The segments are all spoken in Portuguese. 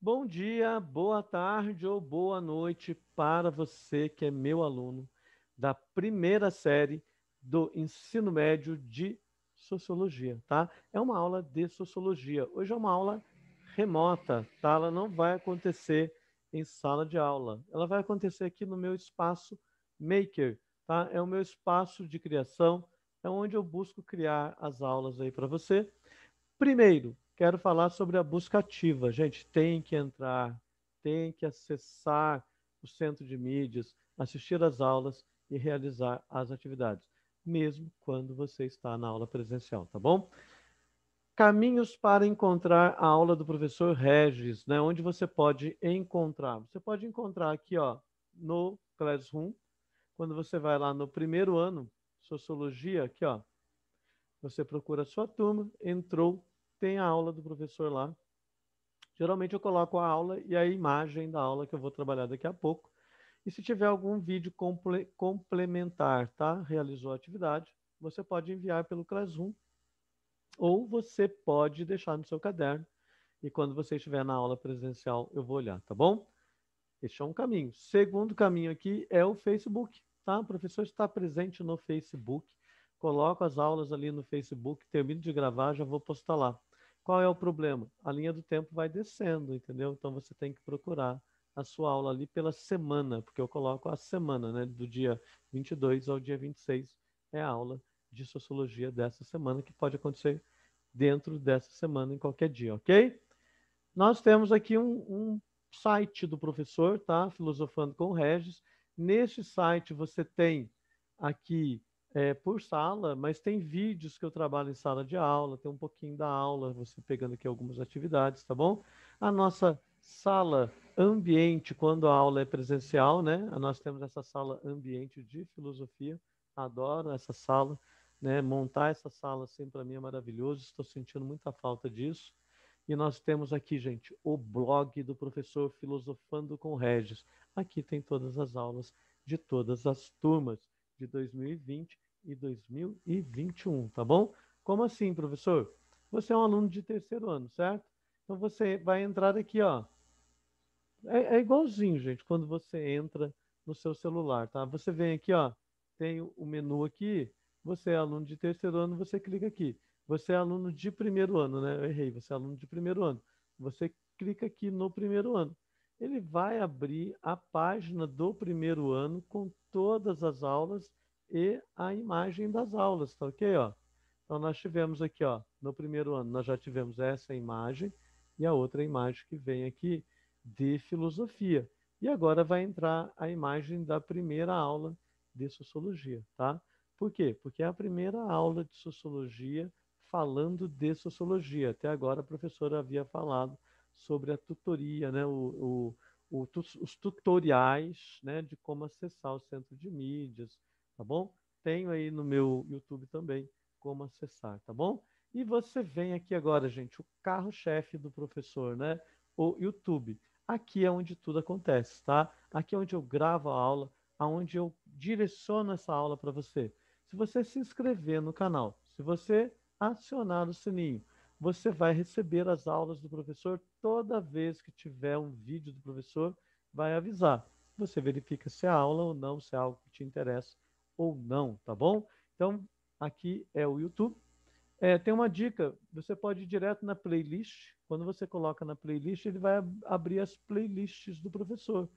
Bom dia, boa tarde ou boa noite para você que é meu aluno da primeira série do ensino médio de Sociologia, tá? É uma aula de Sociologia. Hoje é uma aula remota, tá? Ela não vai acontecer em sala de aula. Ela vai acontecer aqui no meu espaço Maker, tá? É o meu espaço de criação, é onde eu busco criar as aulas aí para você. Primeiro, quero falar sobre a busca ativa. Gente, tem que entrar, tem que acessar o centro de mídias, assistir às aulas e realizar as atividades, mesmo quando você está na aula presencial, tá bom? Caminhos para encontrar a aula do professor Regis, né? Onde você pode encontrar? Você pode encontrar aqui, ó, no Classroom, quando você vai lá no primeiro ano, Sociologia, aqui, ó, você procura a sua turma, entrou, tem a aula do professor lá. Geralmente eu coloco a aula e a imagem da aula que eu vou trabalhar daqui a pouco. E se tiver algum vídeo complementar, tá? Realizou a atividade, você pode enviar pelo Classroom ou você pode deixar no seu caderno e quando você estiver na aula presencial eu vou olhar, tá bom? Este é um caminho. Segundo caminho aqui é o Facebook, tá? O professor está presente no Facebook. Coloco as aulas ali no Facebook, termino de gravar, já vou postar lá. Qual é o problema? A linha do tempo vai descendo, entendeu? Então você tem que procurar a sua aula ali pela semana, porque eu coloco a semana, né? Do dia 22 ao dia 26 é a aula de sociologia dessa semana, que pode acontecer dentro dessa semana, em qualquer dia, ok? Nós temos aqui um site do professor, tá? Filosofando com o Regis. Neste site você tem aqui por sala, mas tem vídeos que eu trabalho em sala de aula, tem um pouquinho da aula, você pegando aqui algumas atividades, tá bom? A nossa sala ambiente, quando a aula é presencial, né? Nós temos essa sala ambiente de filosofia, adoro essa sala, né? Montar essa sala assim para mim é maravilhoso, estou sentindo muita falta disso. E nós temos aqui, gente, o blog do professor Filosofando com Regis. Aqui tem todas as aulas de todas as turmas de 2020 e 2021, tá bom? Como assim, professor? Você é um aluno de terceiro ano, certo? Então você vai entrar aqui, ó. É igualzinho, gente, quando você entra no seu celular, tá? Você vem aqui, ó, tem o menu aqui. Você é aluno de terceiro ano, você clica aqui. Você é aluno de primeiro ano, né? Eu errei, você é aluno de primeiro ano. Você clica aqui no primeiro ano. Ele vai abrir a página do primeiro ano com todas as aulas e a imagem das aulas, tá ok, ó? Então nós tivemos aqui, ó, no primeiro ano, nós já tivemos essa imagem e a outra imagem que vem aqui de filosofia. E agora vai entrar a imagem da primeira aula de sociologia, tá? Por quê? Porque é a primeira aula de sociologia falando de sociologia. Até agora a professora havia falado sobre a tutoria, né? Os tutoriais, né? De como acessar o centro de mídias, tá bom? Tenho aí no meu YouTube também como acessar, tá bom? E você vem aqui agora, gente, o carro-chefe do professor, né? O YouTube. Aqui é onde tudo acontece, tá? Aqui é onde eu gravo a aula, aonde eu direciono essa aula para você. Se você se inscrever no canal, se você acionar o sininho, você vai receber as aulas do professor toda vez que tiver um vídeo do professor, vai avisar. Você verifica se é aula ou não, se é algo que te interessa ou não, tá bom? Então, aqui é o YouTube. Tem uma dica, você pode ir direto na playlist. Quando você coloca na playlist, ele vai abrir as playlists do professor.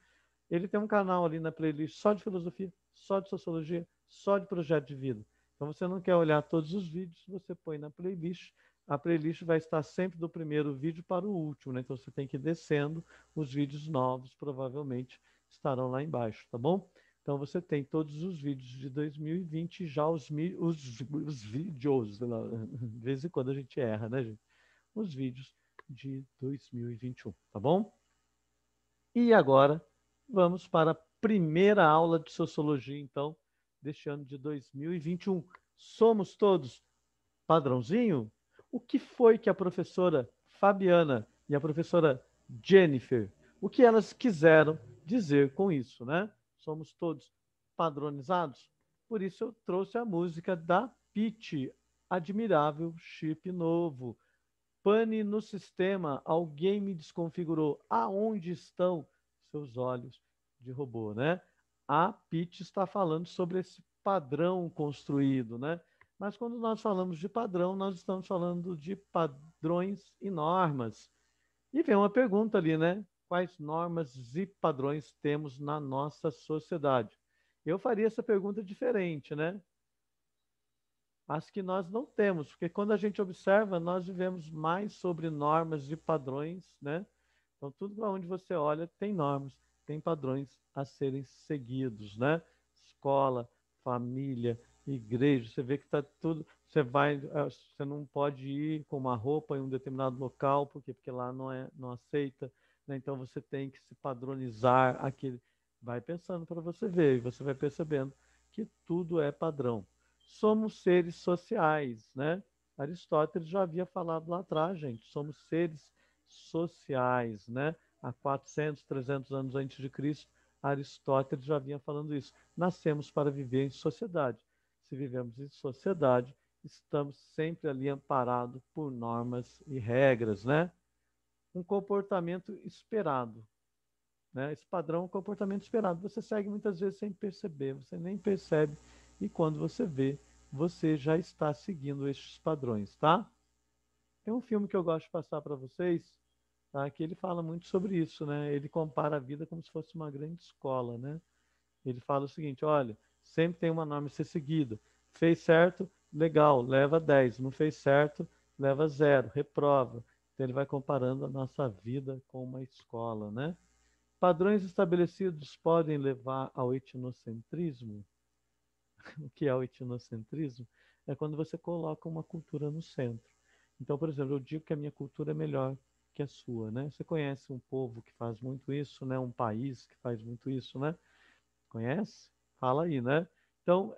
Ele tem um canal ali na playlist só de filosofia, só de sociologia, só de projeto de vida. Então você não quer olhar todos os vídeos, você põe na playlist. A playlist vai estar sempre do primeiro vídeo para o último, né? Então você tem que ir descendo, os vídeos novos provavelmente estarão lá embaixo, tá bom? Então você tem todos os vídeos de 2020, já os vídeos, de vez em quando a gente erra, né, gente? Os vídeos de 2021, tá bom? E agora vamos para a primeira aula de sociologia, então, deste ano de 2021. Somos todos padrãozinho? O que foi que a professora Fabiana e a professora Jennifer, o que elas quiseram dizer com isso, né? Somos todos padronizados? Por isso eu trouxe a música da Pitty, Admirável Chip Novo. Pane no sistema, alguém me desconfigurou. Aonde estão seus olhos de robô, né? A Pitt está falando sobre esse padrão construído, né? Mas quando nós falamos de padrão, nós estamos falando de padrões e normas. E vem uma pergunta ali, né? Quais normas e padrões temos na nossa sociedade? Eu faria essa pergunta diferente, né? As que nós não temos, porque quando a gente observa, nós vivemos mais sobre normas e padrões, né? Então, tudo para onde você olha tem normas, tem padrões a serem seguidos, né? Escola, família, igreja, você vê que está tudo. Você vai, você não pode ir com uma roupa em um determinado local, porque lá não aceita, né? Então você tem que se padronizar aquele. Vai pensando para você ver, e você vai percebendo que tudo é padrão. Somos seres sociais, né? Aristóteles já havia falado lá atrás, gente, somos seres sociais, né? Há 400, 300 anos antes de Cristo, Aristóteles já vinha falando isso. Nascemos para viver em sociedade. Se vivemos em sociedade, estamos sempre ali amparados por normas e regras, né? Um comportamento esperado, né? Esse padrão é um comportamento esperado. Você segue muitas vezes sem perceber, você nem percebe, e quando você vê, você já está seguindo estes padrões, tá? Tem um filme que eu gosto de passar para vocês, tá? Que ele fala muito sobre isso, né? Ele compara a vida como se fosse uma grande escola, né? Ele fala o seguinte, olha, sempre tem uma norma a ser seguida. Fez certo, legal, leva 10. Não fez certo, leva 0, reprova. Então ele vai comparando a nossa vida com uma escola, né? Padrões estabelecidos podem levar ao etnocentrismo. O que é o etnocentrismo? É quando você coloca uma cultura no centro. Então, por exemplo, eu digo que a minha cultura é melhor que a sua, né? Você conhece um povo que faz muito isso, né? Um país que faz muito isso, né? Conhece? Fala aí, né? Então,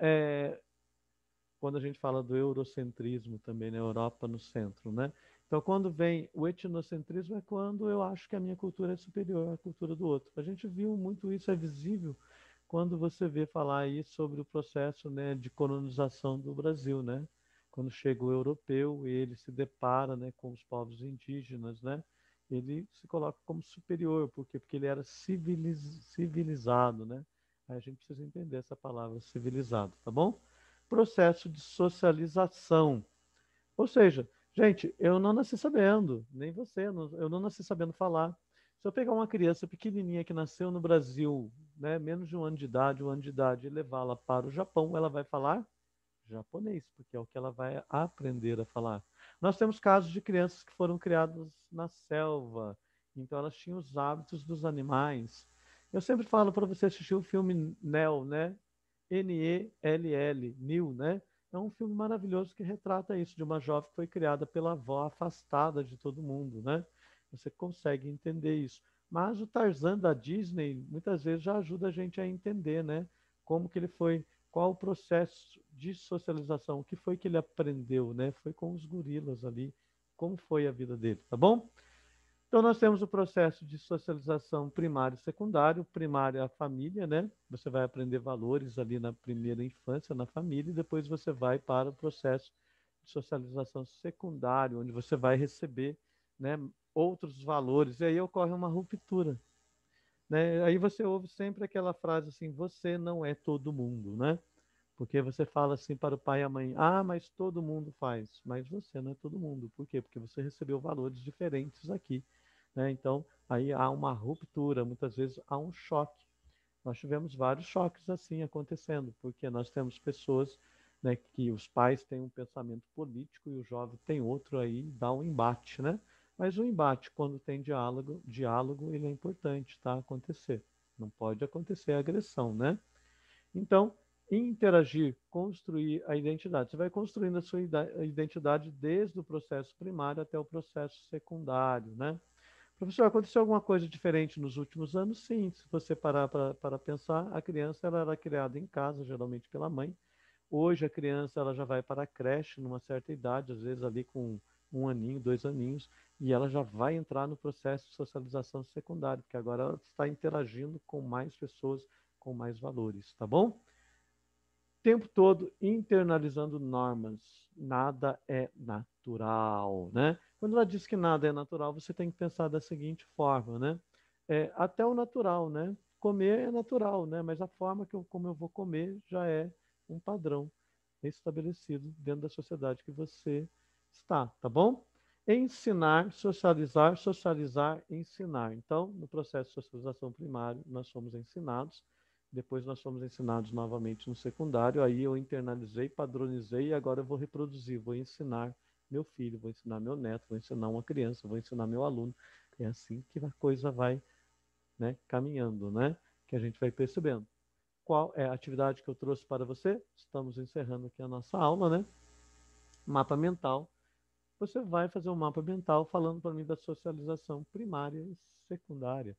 quando a gente fala do eurocentrismo também na Europa no centro, né? Então, quando vem o etnocentrismo é quando eu acho que a minha cultura é superior à cultura do outro. A gente viu muito isso, é visível quando você vê falar aí sobre o processo, né, de colonização do Brasil, né? Quando chega o europeu e ele se depara, né, com os povos indígenas, né? Ele se coloca como superior, por quê? Porque ele era civilizado, né? Aí a gente precisa entender essa palavra civilizado, tá bom? Processo de socialização. Ou seja, gente, eu não nasci sabendo, nem você, eu não nasci sabendo falar. Se eu pegar uma criança pequenininha que nasceu no Brasil, né, menos de um ano de idade, e levá-la para o Japão, ela vai falar japonês, porque é o que ela vai aprender a falar. Nós temos casos de crianças que foram criadas na selva, então elas tinham os hábitos dos animais. Eu sempre falo para você assistir o filme Nell, né? Nell, Nil, né? É um filme maravilhoso que retrata isso, de uma jovem que foi criada pela avó, afastada de todo mundo, né? Você consegue entender isso. Mas o Tarzan da Disney, muitas vezes, já ajuda a gente a entender, né? Como que ele foi, qual o processo de socialização, o que foi que ele aprendeu, né? Foi com os gorilas ali, como foi a vida dele, tá bom? Então, nós temos o processo de socialização primário e secundário. Primário é a família, né? Você vai aprender valores ali na primeira infância, na família, e depois você vai para o processo de socialização secundário, onde você vai receber, né, outros valores. E aí ocorre uma ruptura, né? Aí você ouve sempre aquela frase assim: você não é todo mundo, né? Porque você fala assim para o pai e a mãe: ah, mas todo mundo faz. Mas você não é todo mundo. Por quê? Porque você recebeu valores diferentes aqui, né? Então, aí há uma ruptura, muitas vezes há um choque. Nós tivemos vários choques assim acontecendo, porque nós temos pessoas, né, que os pais têm um pensamento político e o jovem tem outro, aí dá um embate, né? Mas o embate, quando tem diálogo ele é importante, tá? Acontecer. Não pode acontecer agressão, né? Então, interagir, construir a identidade. Você vai construindo a sua identidade desde o processo primário até o processo secundário, né? Professor, aconteceu alguma coisa diferente nos últimos anos? Sim, se você parar para pensar, a criança ela era criada em casa, geralmente pela mãe. Hoje a criança ela já vai para a creche numa certa idade, às vezes ali com um aninho, 2 aninhos, e ela já vai entrar no processo de socialização secundária, porque agora ela está interagindo com mais pessoas, com mais valores, tá bom? Tempo todo internalizando normas. Nada é natural, né? Quando ela diz que nada é natural, você tem que pensar da seguinte forma, né? Até o natural, né? Comer é natural, né? Mas a forma como eu vou comer já é um padrão estabelecido dentro da sociedade que você está, tá bom? Ensinar, socializar, socializar, ensinar. Então, no processo de socialização primário, nós somos ensinados, depois nós somos ensinados novamente no secundário, aí eu internalizei, padronizei e agora eu vou reproduzir, vou ensinar meu filho, vou ensinar meu neto, vou ensinar uma criança, vou ensinar meu aluno. É assim que a coisa vai, né, caminhando, né? Que a gente vai percebendo. Qual é a atividade que eu trouxe para você? Estamos encerrando aqui a nossa aula, né? Mapa mental. Você vai fazer um mapa mental falando para mim da socialização primária e secundária.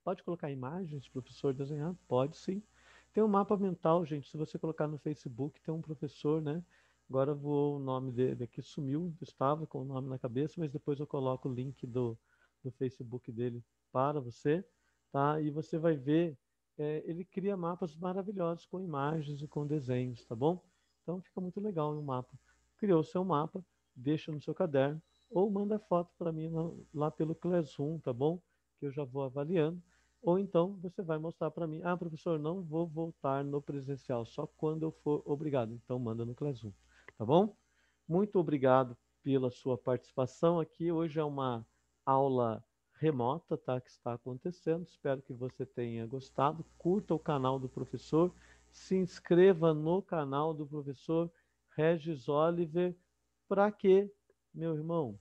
Pode colocar imagens, professor desenhar? Pode sim. Tem um mapa mental, gente. Se você colocar no Facebook, tem um professor, né? Agora voou o nome dele aqui, sumiu, estava com o nome na cabeça, mas depois eu coloco o link do Facebook dele para você, tá? E você vai ver, ele cria mapas maravilhosos com imagens e com desenhos, tá bom? Então fica muito legal o mapa. Criou o seu mapa, deixa no seu caderno ou manda foto para mim lá pelo Classroom, tá bom? Que eu já vou avaliando. Ou então você vai mostrar para mim, professor, não vou voltar no presencial, só quando eu for obrigado. Então manda no Classroom, tá bom? Muito obrigado pela sua participação aqui. Hoje é uma aula remota, tá, que está acontecendo. Espero que você tenha gostado. Curta o canal do professor, se inscreva no canal do professor Regis Oliver. Para quê, meu irmão?